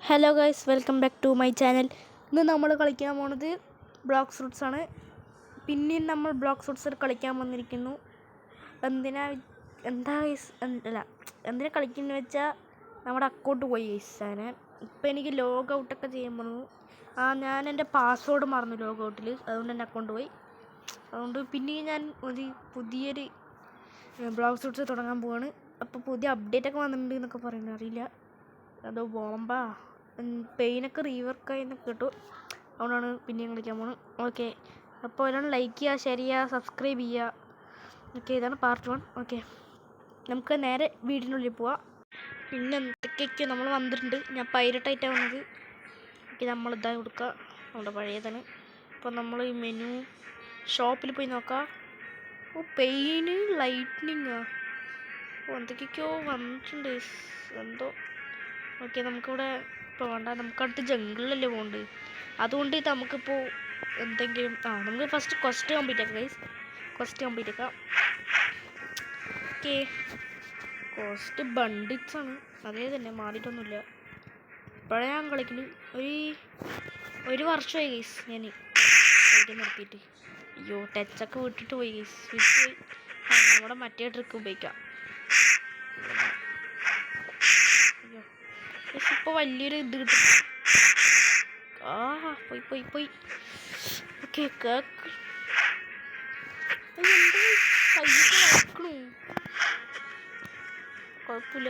Hello guys, welcome back to my channel. ഇന്ന് നമ്മൾ കളിക്കാൻ പോണത് ബ്ലോക്സ് ഫ്രൂട്ട്സ് ആണ്. പിന്നെയും നമ്മൾ ബ്ലോക്സ് ഫ്രൂട്ട്സ് കളിക്കാൻ വന്നിരിക്കുന്നു. എന്തിനാ കളിക്കുന്നത് വെച്ചാൽ നമ്മുടെ അക്കൗണ്ട് പോയി ഗൈസ്. അങ്ങനെ ഇപ്പം എനിക്ക് ലോഗ് ഔട്ടൊക്കെ ചെയ്യാൻ പോകുന്നു. ഞാൻ എൻ്റെ പാസ്വേഡ് മറന്നു ലോഗ് ഔട്ടിൽ, അതുകൊണ്ട് എൻ്റെ അക്കൗണ്ട് പോയി. അതുകൊണ്ട് പിന്നെയും ഞാൻ ഒരു പുതിയൊരു ബ്ലോക്സ് ഫ്രൂട്ട്സ് തുടങ്ങാൻ പോവാണ്. അപ്പോൾ പുതിയ അപ്ഡേറ്റൊക്കെ വന്നിട്ടുണ്ട് എന്നൊക്കെ പറയുന്നത് അറിയില്ല. അതോ ബോംബാ പെയിനൊക്കെ റീവർക്കായി എന്നൊക്കെ കേട്ടു. അതുകൊണ്ടാണ് പിന്നെയും കളിക്കാൻ പോകുന്നത്. ഓക്കെ, അപ്പോൾ ഒരാൾ ലൈക്ക് ചെയ്യുക, ഷെയർ ചെയ്യുക, സബ്സ്ക്രൈബ് ചെയ്യുക. ഓക്കെ, ഇതാണ് പാർട്ട് 1. ഓക്കെ, നമുക്ക് നേരെ വീടിനുള്ളിൽ പോവാം. പിന്നെ എന്തൊക്കെയൊക്കെ നമ്മൾ വന്നിട്ടുണ്ട്. ഞാൻ പൈരട്ടായിട്ടാണ് വന്നത്. ഓക്കെ, നമ്മളിതാ കൊടുക്കുക, നമ്മുടെ പഴയതാണ്. അപ്പോൾ നമ്മൾ ഈ മെനു ഷോപ്പിൽ പോയി നോക്കാം. പെയിന് ലൈറ്റ്നിങ്ങോ എന്തൊക്കെയൊക്കെയോ വന്നിട്ടുണ്ട് എന്തോ. ഓക്കെ, നമുക്കിവിടെ ഇപ്പോൾ വേണ്ട, നമുക്കടുത്ത് ജംഗിളിലല്ലേ പോകേണ്ടത്. അതുകൊണ്ട് നമുക്കിപ്പോൾ എന്തെങ്കിലും നമുക്ക് ഫസ്റ്റ് ക്വസ്റ്റ് കംപ്ലീറ്റ് ആക്കാം ഗൈസ്. ക്വസ്റ്റ് കംപ്ലീറ്റ് ആക്കാം. ഓക്കെ, ക്വസ്റ്റ് ബണ്ടിറ്റ്സ് ആണ്, അതേ തന്നെ, മാറിയിട്ടൊന്നുമില്ല. ഇപ്പോഴേ ഞാൻ കളിക്കുന്നത് ഒരു വർഷമായി ഗൈസ് ഞാൻ കളിക്കാൻ നിർത്തിയിട്ട്. അയ്യോ, ടച്ചൊക്കെ വിട്ടിട്ട് പോയി ഗൈസ്, സ്വിച്ച് പോയി. നമ്മുടെ മറ്റേ ട്രിക്ക് ഉപയോഗിക്കാം. ഇപ്പോൾ വലിയൊരു ഇത് കിട്ടും. പോയി. ഓക്കെ, കേക്ക് വയ്ക്കണു, കുഴപ്പമില്ല.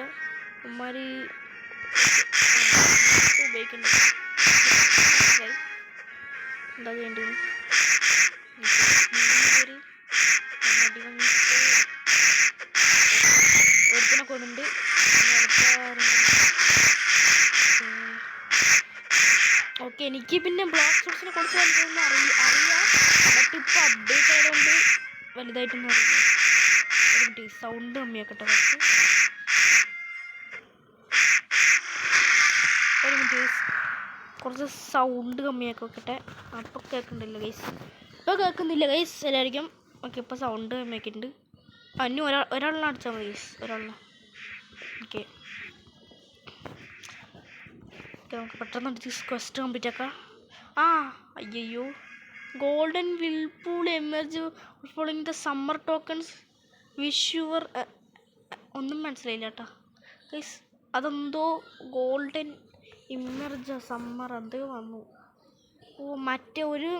ഉമ്മാര് ഉപയോഗിക്കണ്ട, എന്താ ചെയ്യേണ്ടത്? ഒരുത്തിനെ കൊണ്ടുണ്ട്. ഓക്കെ, എനിക്ക് പിന്നെ ബ്ലോക്സ് ഫ്രൂട്ട്സിനെ കുറിച്ച് വലുതൊന്നും അറിയാം. ബട്ട് ഇപ്പോൾ അപ്ഡേറ്റ് ആയതുകൊണ്ട് വലുതായിട്ടൊന്നും അറിയില്ല. ഒരു മിനിറ്റ്, സൗണ്ട് കമ്മിയാക്കട്ടെ കുറച്ച്. ഒരു മിനിറ്റ്, കുറച്ച് സൗണ്ട് കമ്മിയാക്കട്ടെ. അപ്പോൾ കേൾക്കുന്നില്ല ഗൈസ്, ഇപ്പോൾ കേൾക്കുന്നില്ല ഗൈസ് എല്ലാവർക്കും. ഓക്കെ, ഇപ്പോൾ സൗണ്ട് കമ്മിയാക്കിയിട്ടുണ്ട്. ഇനി ഒരാളെ അടിച്ചാൽ മതി ഗൈസ്, ഒരാളെ. ഓക്കെ, നമുക്ക് പെട്ടെന്ന് അടിച്ച് ക്വസ്റ്റ് കംപ്ലീറ്റ് ആക്കാം. അയ്യോ, golden whirlpool emerge following the summer tokens വിഷുവർ. ഒന്നും മനസ്സിലായില്ല കേട്ടോ ഗൈസ്. അതെന്തോ ഗോൾഡൻ ഇമർജ് സമ്മർ എന്തോ വന്നു. മറ്റേ ഒരു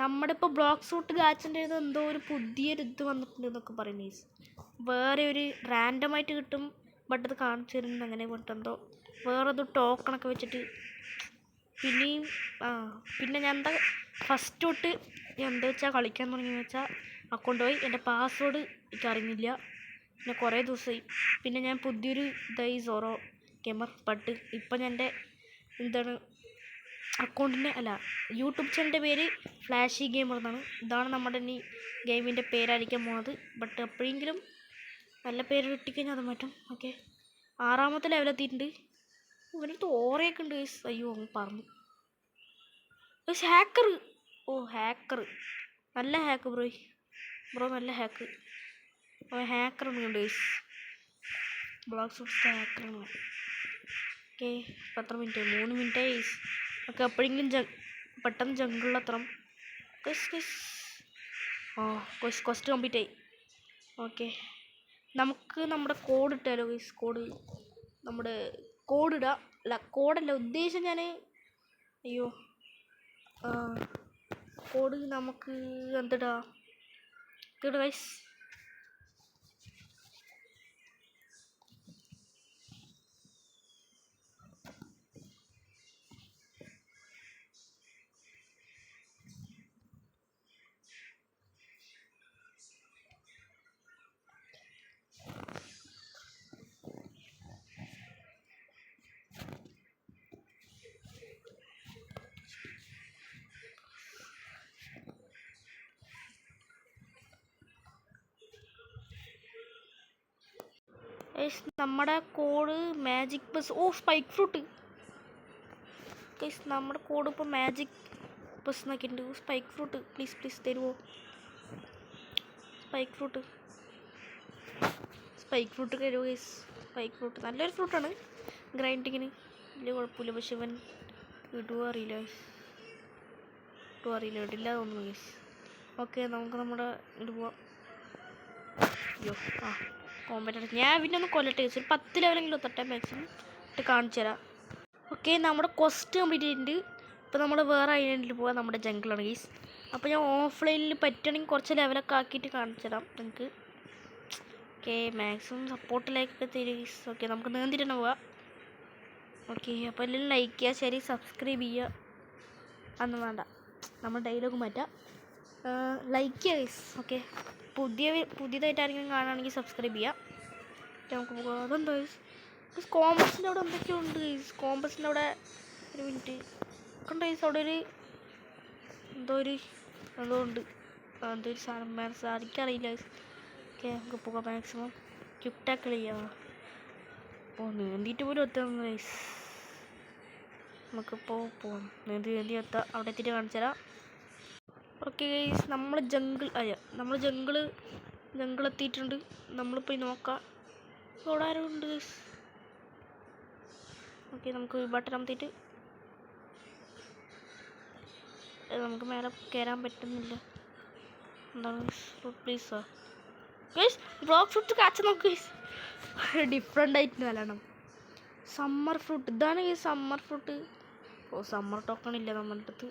നമ്മുടെ ഇപ്പോൾ ബ്ലോക്സ് ഫ്രൂട്ട് ഗാച്ചിൻ്റെ എന്തോ ഒരു പുതിയൊരു ഇത് വന്നിട്ടുണ്ട് എന്നൊക്കെ പറയുന്നു ഗൈസ്. വേറെ ഒരു റാൻഡമായിട്ട് കിട്ടും, ബട്ട് അത് കാണിച്ചു തരുന്നത് അങ്ങനെ പോട്ടെന്തോ. വേറെ അത് ടോക്കണൊക്കെ വെച്ചിട്ട് പിന്നെയും പിന്നെ ഞാൻ എന്താ ഫസ്റ്റ് തൊട്ട് എന്താ വെച്ചാൽ കളിക്കാൻ തുടങ്ങിയെന്ന് വെച്ചാൽ അക്കൗണ്ട് പോയി. എൻ്റെ പാസ്വേഡ് എനിക്ക് അറിയുന്നില്ല. പിന്നെ കുറേ ദിവസമായി. പിന്നെ ഞാൻ പുതിയൊരു ഇതായി സോറോ ഗെയിമർ. ബട്ട് ഇപ്പം ഞാൻ എൻ്റെ എന്താണ് അക്കൗണ്ടിൻ്റെ യൂട്യൂബ് ചാനലിൻ്റെ പേര് ഫ്ലാഷി ഗെയിമർ എന്നാണ്. ഇതാണ് നമ്മുടെ ഇനി ഗെയിമിൻ്റെ പേരായിരിക്കാൻ പോകുന്നത്. ബട്ട് എപ്പോഴെങ്കിലും നല്ല പേര് കിട്ടിക്കഴിഞ്ഞാൽ അത് മാറ്റും. ഓക്കെ, 6ാമത്തെ ലെവലെത്തിയിട്ടുണ്ട്. ഇവനടുത്ത് ഓറയൊക്കെ ഉണ്ട് ഗൈസ്. അയ്യോ, അങ്ങ് പറഞ്ഞു ഗൈസ്. ഹാക്കർ, ഹാക്കർ, നല്ല ഹാക്ക് ബ്രോ നല്ല ഹാക്ക്. ഹാക്കർ ഒന്നുണ്ട് ഗൈസ്, ബ്ലോക്സ് ഫ്രൂട്ട്സ് ഹാക്കറാണ്. ഓക്കെ, ഇപ്പം എത്ര മിനിറ്റ്? 3 മിനിറ്റായി ഗൈസ്. ഓക്കെ, എപ്പോഴെങ്കിലും പെട്ടെന്ന് ജംഗിളിലെത്തണം ഗൈസ്. ക്വസ്റ്റ് കംപ്ലീറ്റ് ആയി. ഓക്കെ, നമുക്ക് നമ്മുടെ കോഡ് ഇട്ടാലോ ഗൈസ്. നമ്മുടെ കോഡ് ഇടാം. കോഡല്ല ഉദ്ദേശം ഞാൻ. അയ്യോ, കോഡ് നമുക്ക് എന്തിടാ ഗൈസ്. നമ്മുടെ code magic bus. Spike fruit guys. നമ്മുടെ കോഡ് ഇപ്പോൾ മാജിക് ബസ് എന്നൊക്കെയുണ്ട്. സ്പൈക്ക് ഫ്രൂട്ട് പ്ലീസ് തരുമോ? സ്പൈക്ക് ഫ്രൂട്ട് തരുമോ ഗൈസ്? സ്പൈക്ക് ഫ്രൂട്ട് നല്ലൊരു ഫ്രൂട്ടാണ് ഗ്രൈൻഡിങ്ങിന്. വലിയ കുഴപ്പമില്ല. പക്ഷെ ഇവൻ ഇടുക അറിയില്ല, ഇടില്ല തോന്നുന്നു ഗൈസ്. ഓക്കെ, നമുക്ക് നമ്മുടെ ഇത് പോവാം. അയ്യോ, ആ കോമ്പറ്റ് ഞാൻ പിന്നെ ഒന്ന് കൊല്ലട്ടെ ഗൈസ്. ഒരു 10 ലെവലെങ്കിലും തൊട്ടെ മാക്സിമം ഇട്ട് കാണിച്ചു തരാം. ഓക്കെ, നമ്മുടെ ക്വസ്റ്റ് കംപ്ലീറ്റ് ചെയ്തിട്ടുണ്ട്. ഇപ്പോൾ നമ്മൾ വേറെ ഐലൻഡിൽ പോകാം, നമ്മുടെ ജംഗിളാണ് ഗൈസ്. അപ്പോൾ ഞാൻ ഓഫ്ലൈനിൽ പറ്റുകയാണെങ്കിൽ കുറച്ച് ലെവലൊക്കെ ആക്കിയിട്ട് കാണിച്ചു തരാം നിങ്ങൾക്ക്. ഓക്കെ, മാക്സിമം സപ്പോർട്ടിലേക്കൊക്കെ തരും ഗൈസ്. ഓക്കെ, നമുക്ക് നീന്തിട്ട് തന്നെ പോവാം. ഓക്കെ, അപ്പോൾ എല്ലാവരും ലൈക്ക് ചെയ്യുക, ശരി, സബ്സ്ക്രൈബ് ചെയ്യുക. അതൊന്നും വേണ്ട, നമ്മൾ ഡയലോഗ് മാറ്റാം. ലൈക്ക് ചെയ്യുക ഗൈസ്. ഓക്കെ, പുതിയതായിട്ട് ആരെങ്കിലും കാണുകയാണെങ്കിൽ സബ്സ്ക്രൈബ് ചെയ്യുക. നമുക്ക് പോകാം. അതെന്താ ഗൈസ്, കോമ്പസിൻ്റെ അവിടെ എന്തൊക്കെയോ ഉണ്ട് ഗൈസ്. കോമ്പസിൻ്റെ അവിടെ ഒരു മിനിറ്റ് കണ്ടോ ഗൈസ്, അവിടെ ഒരു എന്തോ ഉണ്ട്. എന്തോ ഒരു സാധനം സാധിക്കറിയില്ല ഗൈസ്. ഓക്കെ, നമുക്ക് പോകാം. മാക്സിമം ക്വിക്ക് ടാക്കിൾ ചെയ്യാം. അപ്പോൾ നീന്തിയിട്ട് പോലും എത്താം ഗൈസ്. നമുക്കിപ്പോൾ പോവാം. നീന്തി എത്താം. അവിടെ എത്തിയിട്ട് കാണിച്ചു തരാം. ഓക്കെ ഗൈസ്, നമ്മൾ ജംഗിൾ എത്തിയിട്ടുണ്ട്. നമ്മൾ പോയി നോക്കാം അവിടെ ആരും ഉണ്ട് ഗൈസ്. ഓക്കെ, നമുക്ക് ബട്ടൺ അമർത്തിയിട്ട് നമുക്ക് മേലെ കയറാൻ പറ്റുന്നില്ല. എന്താണ് പ്ലീസ് ഗൈസ്, ബ്ലോക്ക് ഫ്രൂട്ട് കാച്ച നോക്ക് ഗൈസ്. ഡിഫറെൻ്റ് ആയിട്ട് വരണം. സമ്മർ ഫ്രൂട്ട്, ഇതാണ് ഗൈസ് സമ്മർ ഫ്രൂട്ട്. ഓ, സമ്മർ ടോക്കൺ ഇല്ല നമ്മുടെ അടുത്ത്.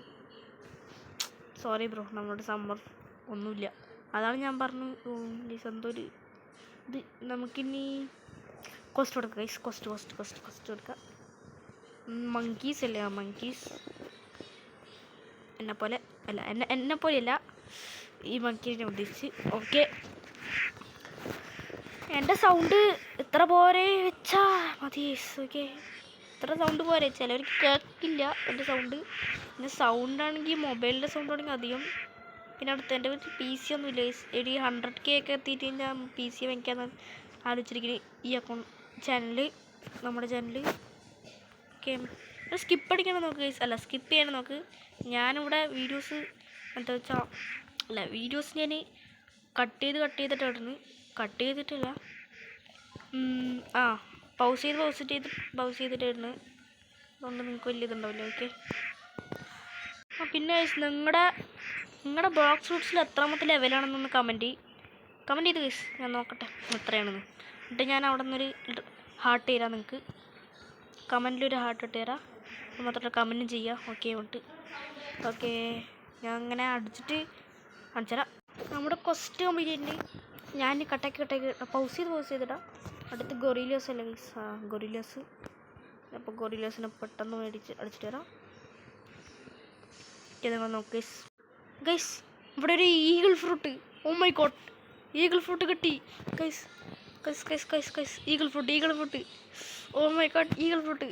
സോറി ബ്രോ, നമ്മുടെ സമ്മർ ഒന്നുമില്ല. അതാണ് ഞാൻ പറഞ്ഞു ഗൈസ്. എന്തോ ഒരു ഇത് നമുക്കിനി കോസ്റ്റ് കൊടുക്കാം ഗൈസ്. കോസ്റ്റ് കൊടുക്കാം. മങ്കീസ് അല്ലേ, ആ മങ്കീസ് എന്നെപ്പോലെയല്ല, ഈ മങ്കീനെ ഉദ്ദേശിച്ച്. ഓക്കെ, എൻ്റെ സൗണ്ട് ഇത്ര പോരെ വെച്ചാ മതി. ഓക്കെ, ഇത്ര സൗണ്ട് പോരെ, ചിലവർക്ക് കേൾക്കില്ല എൻ്റെ സൗണ്ട്. പിന്നെ സൗണ്ടാണെങ്കിൽ മൊബൈലിൻ്റെ സൗണ്ട് ആണെങ്കിൽ അധികം. പിന്നെ അടുത്ത് എൻ്റെ വീട്ടിൽ PC ഒന്നുമില്ല. ഒരു 100K ഒക്കെ എത്തിയിട്ട് ഞാൻ PC വാങ്ങിക്കാന്ന് ആലോചിച്ചിരിക്കുന്നത്. ഈ നമ്മുടെ ചാനൽ. ഓക്കെ, സ്കിപ്പ് അടിക്കണം നോക്ക് ഗൈസ്. അല്ല, സ്കിപ്പ് ചെയ്യണം നോക്ക്. ഞാനിവിടെ വീഡിയോസ് എന്താ വെച്ചാൽ വീഡിയോസ് ഞാൻ കട്ട് ചെയ്തിട്ടായിരുന്നു. കട്ട് ചെയ്തിട്ടില്ല, പൗസ് ചെയ്തിട്ടായിരുന്നു. അതുകൊണ്ട് നിങ്ങൾക്ക് വലിയ ഇതുണ്ടാവില്ല. ഓക്കെ, പിന്നെ നിങ്ങളുടെ ബ്ലോക്ക് ഫ്രൂട്ട്സിൽ എത്രാമത്തെ ലെവലാണെന്നൊന്ന് കമൻറ്റ് ചെയ്ത് ഗൈസ്. ഞാൻ നോക്കട്ടെ എത്രയാണെന്ന്. എന്നിട്ട് ഞാൻ അവിടെ നിന്നൊരു ഹാർട്ട് തരാം നിങ്ങൾക്ക്. കമൻറ്റിലൊരു ഹാർട്ട് ഇട്ട് തരാം. മാത്രമല്ല കമൻറ്റും ചെയ്യാം. ഓക്കെ, ഞാൻ അങ്ങനെ അടിച്ചിട്ട് കാണിച്ചുതരാം. നമ്മുടെ ക്വസ്റ്റ് കംപ്ലീറ്റ് ചെയ്തിട്ടുണ്ട്. ഞാൻ കട്ടാക്കി പൗസ് ചെയ്തിടാം. അടുത്ത് ഗൊറില്ലാസ് അല്ലേ ഗൈസ്. ഗൊറില്ലാസ്. അപ്പോൾ ഗൊറില്ലാസിനെ പെട്ടെന്ന് അടിച്ചിട്ട് തരാം. നിങ്ങൾ നോക്ക് ഗൈസ്, ഇവിടെ ഒരു eagle fruit. Oh my God, eagle fruit കിട്ടി guys. Eagle fruit. Oh my God, eagle fruit.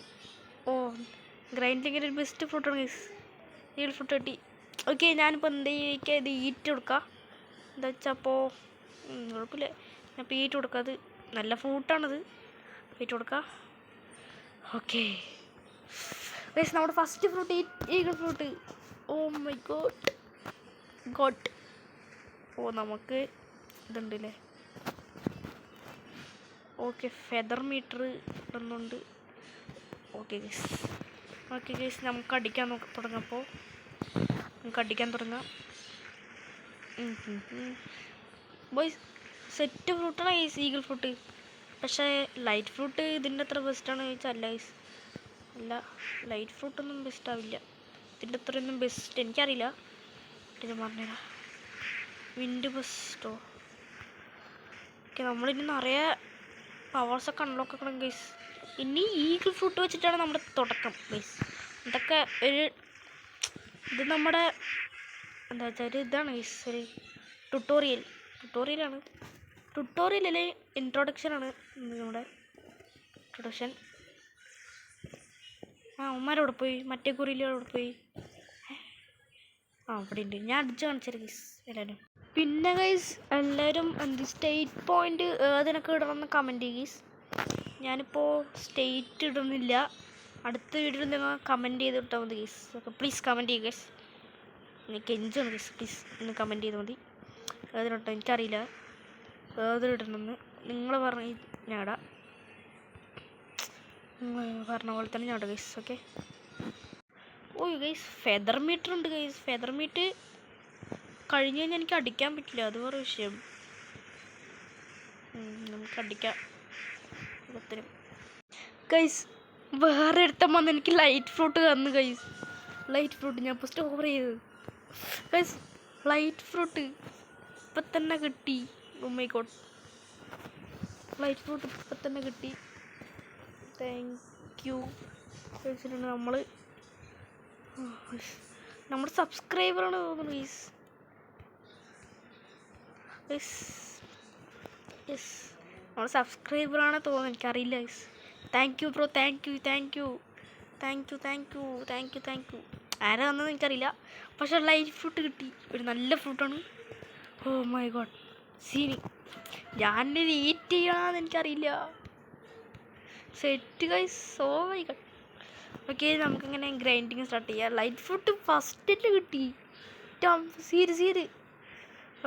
ഓ, ഗ്രൈൻഡിങ്ങിൻ്റെ ഒരു ബെസ്റ്റ് ഫ്രൂട്ടാണ് ഗൈസ്. ഈഗിൾ ഫ്രൂട്ട് കിട്ടി. ഓക്കെ, ഞാനിപ്പോൾ എന്തൊക്കെ ഇത് ഈറ്റ് കൊടുക്കാം. എന്താ വെച്ചാൽ അപ്പോൾ കുഴപ്പമില്ല, ഞാൻ ഇപ്പോൾ ഈറ്റ് കൊടുക്കാം. അത് നല്ല ഫ്രൂട്ടാണത്, ഈറ്റ് കൊടുക്കാം. ഓക്കെ ഗൈസ്, നമ്മുടെ first fruit eagle fruit. Oh my God. ഓ, നമുക്ക് ഇതുണ്ടല്ലേ. ഓക്കെ, ഫെദർ മീറ്റർ ഇടുന്നുണ്ട്. ഓക്കെ ഗൈസ്, നമുക്ക് അടിക്കാൻ തുടങ്ങാം. നമുക്ക് അടിക്കാൻ തുടങ്ങാം. ബോയ്സ്, സെറ്റ് ഫ്രൂട്ടാണ് ഗൈസ് ഈഗിൾ ഫ്രൂട്ട്. പക്ഷേ ലൈറ്റ് ഫ്രൂട്ട് ഇതിൻ്റെ അത്ര ബെസ്റ്റാണെന്ന് ചോദിച്ചാൽ അല്ല ഗൈസ്. അല്ല, ലൈറ്റ് ഫ്രൂട്ടൊന്നും ബെസ്റ്റാവില്ല. ഇതിൻ്റെ അത്രയൊന്നും ബെസ്റ്റ് എനിക്കറിയില്ല. ഞാൻ പറഞ്ഞുതരാം. Wind Bairstow. ഓക്കെ, നമ്മളിനി നിറയെ പവേഴ്സൊക്കെ അൺലോക്ക് ആക്കണം ഗൈസ്. ഇനി ഈഗിൾ ഫ്രൂട്ട് വെച്ചിട്ടാണ് നമ്മുടെ തുടക്കം ഗൈസ്. ഇതൊക്കെ ഇത് നമ്മുടെ എന്താ വെച്ചാൽ ഒരു ഇതാണ് ഗൈസ്, ഒരു ട്യൂട്ടോറിയലല്ലേ, ഇൻട്രൊഡക്ഷനാണ് നമ്മുടെ ഇൻട്രൊഡക്ഷൻ. ഉമ്മാരോടെ പോയി, മറ്റേ കുറിയിലോടെ പോയി. അവിടെ ഉണ്ട്, ഞാൻ അടിച്ച് കാണിച്ചത് ഗൈസ് എല്ലാവരും. പിന്നെ ഗൈസ്, എല്ലാവരും സ്റ്റേറ്റ് പോയിന്റ് ഏതിനൊക്കെ ഇടണമെന്ന് കമൻറ്റ് ചെയ്യും ഗൈസ്. ഞാനിപ്പോൾ സ്റ്റേറ്റ് ഇടുന്നില്ല. അടുത്ത വീഡിയോയിൽ നിങ്ങൾ കമൻറ്റ് ചെയ്ത് ഇട്ടാൽ മതി ഗൈസ്. ഓക്കെ, പ്ലീസ് കമൻറ്റ് ചെയ്യുക ഗൈസ്. എനിക്ക് എൻജോയ് ഗൈസ്, പ്ലീസ് ഒന്ന് കമൻറ്റ് ചെയ്താൽ മതി. ഏതിനിട്ടോ എനിക്കറിയില്ല ഏതിലിടണമെന്ന്. നിങ്ങൾ പറഞ്ഞ് ഞാൻ ഇടാം. പറഞ്ഞ പോലെ തന്നെ ഞാൻ ഗൈസ്. ഓക്കെ. ഓ ഗൈസ് ഫെദർ മീറ്റർ ഉണ്ട് ഗൈസ്. ഫെദർ മീറ്റ് കഴിഞ്ഞ് കഴിഞ്ഞാൽ എനിക്ക് അടിക്കാൻ പറ്റില്ല, അത് വേറെ വിഷയം. നമുക്ക് അടിക്കാം ഒത്തിരി. ഗൈസ് വേറെ എടുത്താൽ വന്ന് എനിക്ക് ലൈറ്റ് ഫ്രൂട്ട് തന്നു ഗൈസ്. ലൈറ്റ് ഫ്രൂട്ട് ഞാൻ ഇപ്പോൾ സ്റ്റോർ ചെയ്ത് ഗൈസ്. ലൈറ്റ് ഫ്രൂട്ട് ഇപ്പം തന്നെ കിട്ടി. Oh my god, light fruit ഇപ്പം തന്നെ കിട്ടി. താങ്ക് യു കഴിച്ചിട്ടുണ്ട്. നമ്മുടെ സബ്സ്ക്രൈബറാണ് തോന്നുന്നു ഗൈസ്. യെസ് നമ്മുടെ സബ്സ്ക്രൈബറാണ് തോന്നുന്നു, എനിക്കറിയില്ല guys. Thank you bro, thank you thank you thank you thank you thank you thank you. ആരാ വന്നതെന്ന് എനിക്കറിയില്ല, പക്ഷെ ലൈറ്റ് ഫ്രൂട്ട് കിട്ടി. ഒരു നല്ല ഫ്രൂട്ടാണ്. ഓ മൈ ഗോഡ് സീനി. ഞാനിത് ഈറ്റ് ചെയ്യണമെന്ന് എനിക്കറിയില്ല. സെറ്റ് guys. Oh my god. Okay നമുക്കിങ്ങനെ ഗ്രൈൻഡിങ് സ്റ്റാർട്ട് ചെയ്യാം. ലൈറ്റ് ഫ്രൂട്ട് ഫസ്റ്റിൽ കിട്ടി. സീരി.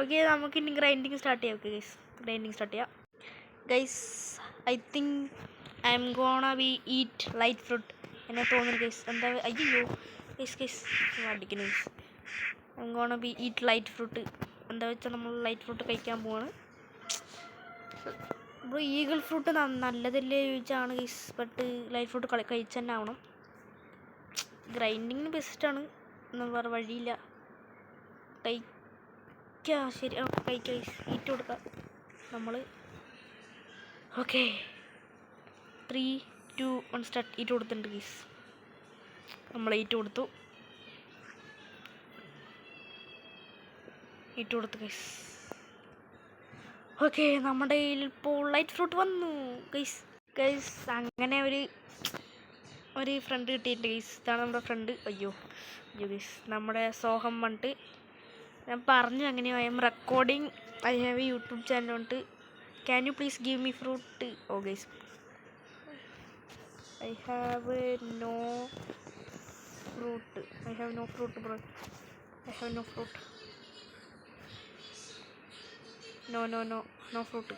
ഓക്കെ നമുക്കിനി ഗ്രൈൻഡിങ് സ്റ്റാർട്ട് ചെയ്യാം. ഓക്കെ ഗൈസ് ഗ്രൈൻഡിങ് സ്റ്റാർട്ട് ചെയ്യാം. Guys I think I'm gonna be eat light fruit എന്നെ തോന്നുന്നു ഗൈസ്. എന്താ അയ്യോ ഗൈസ് അടിക്കുന്നു guys. I'm gonna be eat light fruit. എന്താ വെച്ചാൽ നമ്മൾ ലൈറ്റ് ഫ്രൂട്ട് കഴിക്കാൻ പോവാണ്. ഇപ്പോൾ ഈഗിൾ ഫ്രൂട്ട് നല്ലതല്ലേ ചോദിച്ചാണ് ഗൈസ്, ബട്ട് ലൈറ്റ് ഫ്രൂട്ട് കഴിച്ച് തന്നെ ആവണം. ഗ്രൈൻഡിങ്ങിന് ബെസ്റ്റാണ്, ഒന്നും വേറെ വഴിയില്ല. കഴിക്കാം. ശരി കഴിക്കാം ഗൈസ്. ഈറ്റ് കൊടുക്കാം നമ്മൾ. Okay 3, 2, 1 start. ഈറ്റ് കൊടുത്തിട്ടുണ്ട് ഗൈസ്. നമ്മൾ ഈറ്റ് കൊടുത്തു ഗൈസ്. ഓക്കെ നമ്മുടെ കയ്യിൽ ഇപ്പോൾ ലൈറ്റ് ഫ്രൂട്ട് വന്നു ഗൈസ്. അങ്ങനെ ഒരു ഫ്രണ്ട് കിട്ടിയിട്ടുണ്ട് ഗൈസ്. ഇതാണ് നമ്മുടെ ഫ്രണ്ട്. അയ്യോ ഗൈസ് നമ്മുടെ സോഹം വന്നിട്ട് ഞാൻ പറഞ്ഞു അങ്ങനെയോ. I'm recording, I have a YouTube channel ഉണ്ട്. Can you please give me fruit? Oh guys I have no fruit. I have no fruit bro. I have no fruit. No fruit.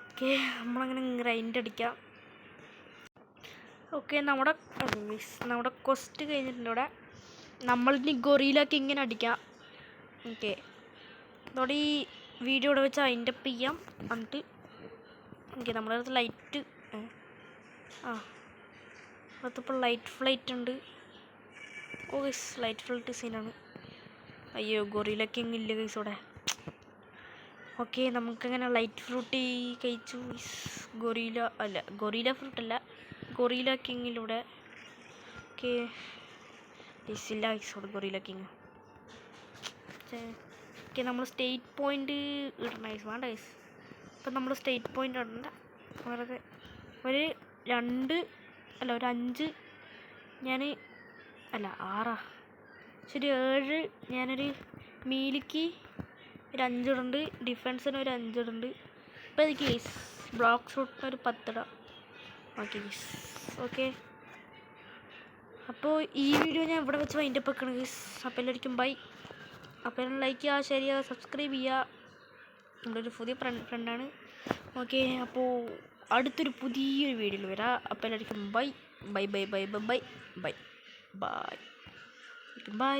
Okay നമ്മളങ്ങനെ grind അടിക്കാം. Okay നമ്മുടെ quest കഴിഞ്ഞിട്ടുണ്ട്. ഇവിടെ നമ്മളിനി guerrilla കിങ്ങിനെ അടിക്കാം. Okay അതോടെ ഈ വീഡിയോ ഇവിടെ വെച്ച് അതിൻ്റെ അപ്പ് ചെയ്യാം. എന്നിട്ട് ഓക്കെ നമ്മുടെ അടുത്ത് ലൈറ്റ് അടുത്തിപ്പോൾ ലൈറ്റ് ഫ്ലൈറ്റ് ഉണ്ട്. ഓ ഗൈസ് ലൈറ്റ് ഫ്ലൈറ്റ് സീനാണ്. അയ്യോ ഗൊറില്ല കിങ് ഇല്ല ഗൈസ് ഇവിടെ. ഓക്കെ നമുക്കങ്ങനെ ലൈറ്റ് ഫ്രൂട്ട് കഴിച്ചു. ഗൊറില്ല ഫ്രൂട്ടല്ല, ഗൊറില്ല കിങ്ങിലൂടെ. ഓക്കെ ഇല്ല ഗൈസോട് ഗൊറില്ല കിങ്. ഓക്കെ നമ്മൾ സ്റ്റേറ്റ് പോയിൻ്റ് ഇടണം ഗൈസ്. വേണ്ട ഗൈസ് ഇപ്പം നമ്മൾ സ്റ്റേറ്റ് പോയിൻ്റ് ഇടണ്ട. വെറുതെ ഒരു 5 ഞാൻ 6 ശരി 7 ഞാനൊരു മീലിക്ക് ഒരു 5 ഇടുന്നുണ്ട്. ഡിഫൻസിന് ഒരു 5 ഇടുന്നുണ്ട്. ഇപ്പോൾ എനിക്ക് ഗൈസ് ബ്ലോക്ക് ഫ്രൂട്ടിന് ഒരു 10 ഇടാം. Okay guys. ഓക്കെ അപ്പോൾ ഈ വീഡിയോ ഞാൻ ഇവിടെ വെച്ച് വൈൻഡപ്പ് വെക്കണം ഗൈസ്. അപ്പോൾ എല്ലാവർക്കും ബൈ. അപ്പോൾ എല്ലാം ലൈക്ക് ചെയ്യുക, ഷെയർ ചെയ്യുക, സബ്സ്ക്രൈബ് ചെയ്യുക. നമ്മളൊരു പുതിയ ഫ്രണ്ടാണ്. ഓക്കെ അപ്പോൾ അടുത്തൊരു പുതിയൊരു വീഡിയോയിൽ വരാം. അപ്പോൾ എല്ലാവർക്കും ബൈ.